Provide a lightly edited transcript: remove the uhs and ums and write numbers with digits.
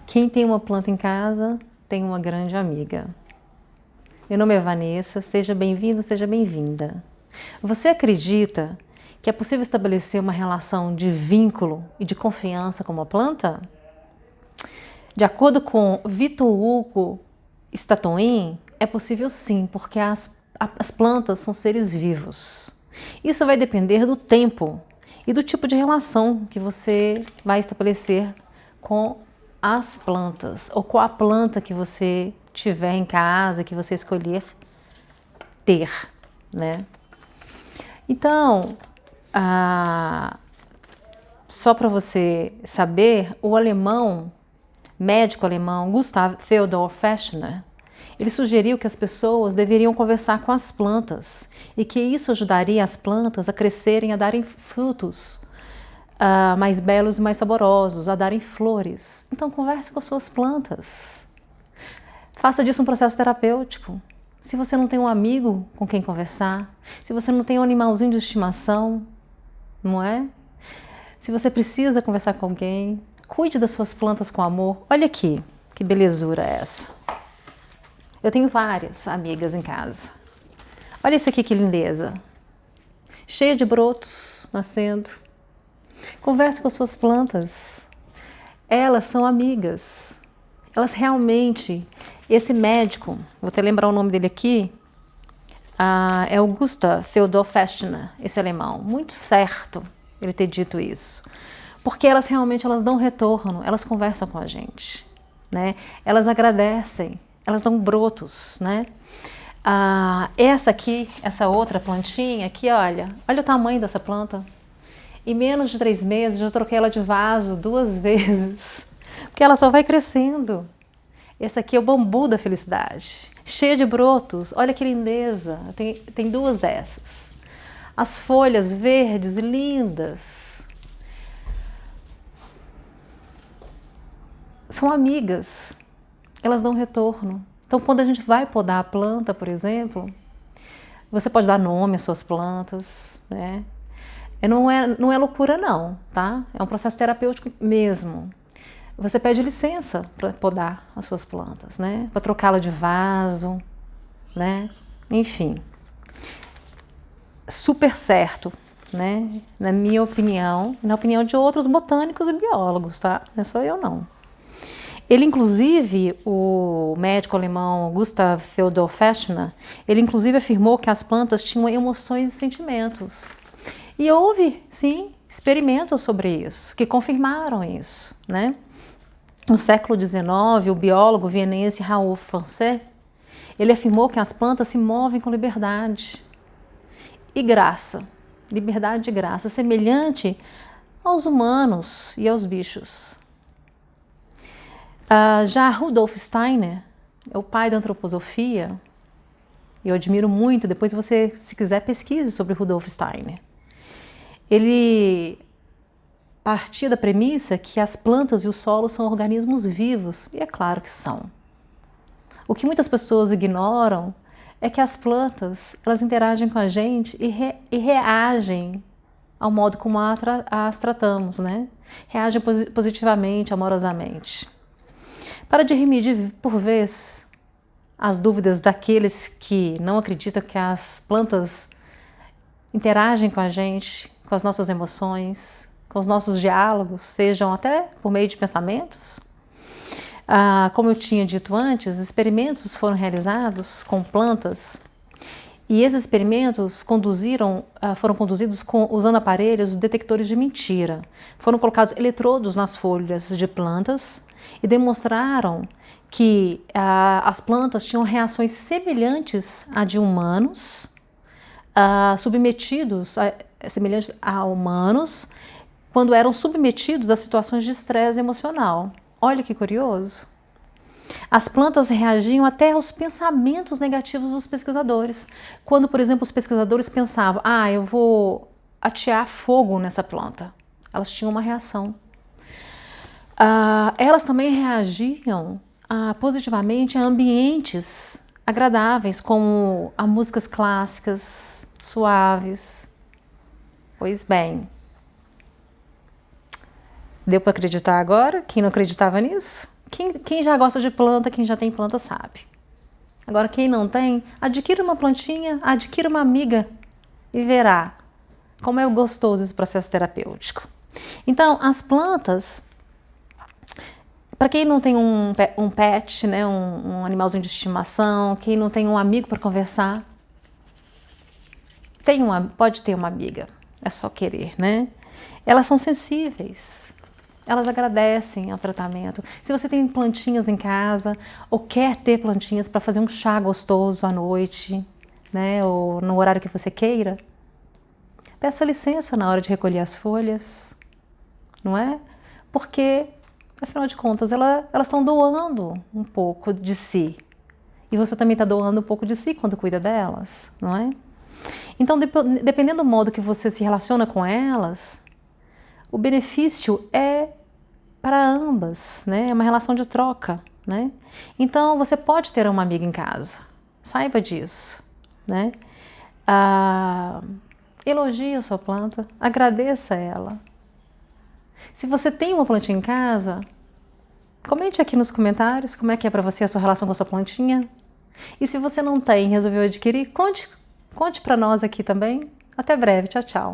Quem tem uma planta em casa tem uma grande amiga. Meu nome é Vanessa, seja bem-vindo, seja bem-vinda. Você acredita que é possível estabelecer uma relação de vínculo e de confiança com uma planta? De acordo com Victor Hugo Statoin, é possível sim, porque as plantas são seres vivos. Isso vai depender do tempo e do tipo de relação que você vai estabelecer com as plantas, ou com a planta que você tiver em casa, que você escolher ter, né? Então, só para você saber, o médico alemão Gustav Theodor Fechner, ele sugeriu que as pessoas deveriam conversar com as plantas e que isso ajudaria as plantas a crescerem, a darem frutos mais belos e mais saborosos, a darem flores. Então converse com as suas plantas. Faça disso um processo terapêutico. Se você não tem um amigo com quem conversar, se você não tem um animalzinho de estimação, não é? Se você precisa conversar com alguém, cuide das suas plantas com amor. Olha aqui, que belezura é essa. Eu tenho várias amigas em casa. Olha isso aqui, que lindeza. Cheia de brotos nascendo. Converse com as suas plantas. Elas são amigas. Elas realmente... Esse médico, vou até lembrar o nome dele aqui, é o Gustav Theodor Fechner, esse alemão. Muito certo ele ter dito isso. Porque elas realmente dão retorno, elas conversam com a gente, né? Elas agradecem, elas dão brotos, né? Essa aqui, essa outra plantinha aqui, olha o tamanho dessa planta. Em menos de 3 meses, já troquei ela de vaso 2 vezes, porque ela só vai crescendo. Esse aqui é o bambu da felicidade, cheia de brotos, olha que lindeza, tem 2 dessas. As folhas verdes, lindas. São amigas, elas dão retorno. Então, quando a gente vai podar a planta, por exemplo, você pode dar nome às suas plantas, né? Não é loucura não, tá? É um processo terapêutico mesmo. Você pede licença para podar as suas plantas, né? Para trocá-la de vaso, né? Enfim, super certo, né? Na minha opinião, na opinião de outros botânicos e biólogos, tá? Não é só eu não. Ele, inclusive, o médico alemão Gustav Theodor Fechner, ele inclusive afirmou que as plantas tinham emoções e sentimentos. E houve, sim, experimentos sobre isso, que confirmaram isso, né? No século XIX, o biólogo vienense Raoul Fancet, ele afirmou que as plantas se movem com liberdade e graça, liberdade e graça, semelhante aos humanos e aos bichos. Já Rudolf Steiner, é o pai da antroposofia, eu admiro muito, depois você, se quiser, pesquise sobre Rudolf Steiner. Ele partia da premissa que as plantas e o solo são organismos vivos, e é claro que são. O que muitas pessoas ignoram é que as plantas, elas interagem com a gente e reagem ao modo como as tratamos, né? Reagem positivamente, amorosamente. Para dirimir por vez as dúvidas daqueles que não acreditam que as plantas interagem com a gente, com as nossas emoções, com os nossos diálogos, sejam até por meio de pensamentos. Como eu tinha dito antes, experimentos foram realizados com plantas e esses experimentos foram conduzidos usando aparelhos detectores de mentira. Foram colocados eletrodos nas folhas de plantas e demonstraram que as plantas tinham reações semelhantes à de humanos, semelhantes a humanos, quando eram submetidos a situações de estresse emocional. Olha que curioso. As plantas reagiam até aos pensamentos negativos dos pesquisadores. Quando, por exemplo, os pesquisadores pensavam, eu vou atear fogo nessa planta. Elas tinham uma reação. Elas também reagiam positivamente a ambientes agradáveis, como a músicas clássicas, suaves. Pois bem, deu para acreditar agora? Quem não acreditava nisso? Quem já gosta de planta, quem já tem planta sabe. Agora, quem não tem, adquira uma plantinha, adquira uma amiga e verá como é gostoso esse processo terapêutico. Então, as plantas, para quem não tem um pet, né, um animalzinho de estimação, quem não tem um amigo para conversar, pode ter uma amiga, é só querer, né? Elas são sensíveis, elas agradecem ao tratamento. Se você tem plantinhas em casa ou quer ter plantinhas para fazer um chá gostoso à noite, né, ou no horário que você queira, peça licença na hora de recolher as folhas, não é? Porque, afinal de contas, elas estão doando um pouco de si. E você também está doando um pouco de si quando cuida delas, não é? Então, dependendo do modo que você se relaciona com elas, o benefício é para ambas, né? É uma relação de troca, né? Então, você pode ter uma amiga em casa, saiba disso, né? Elogie a sua planta, agradeça ela. Se você tem uma plantinha em casa, comente aqui nos comentários como é que é para você a sua relação com a sua plantinha. E se você não tem e resolveu adquirir, conte para nós aqui também. Até breve, tchau, tchau.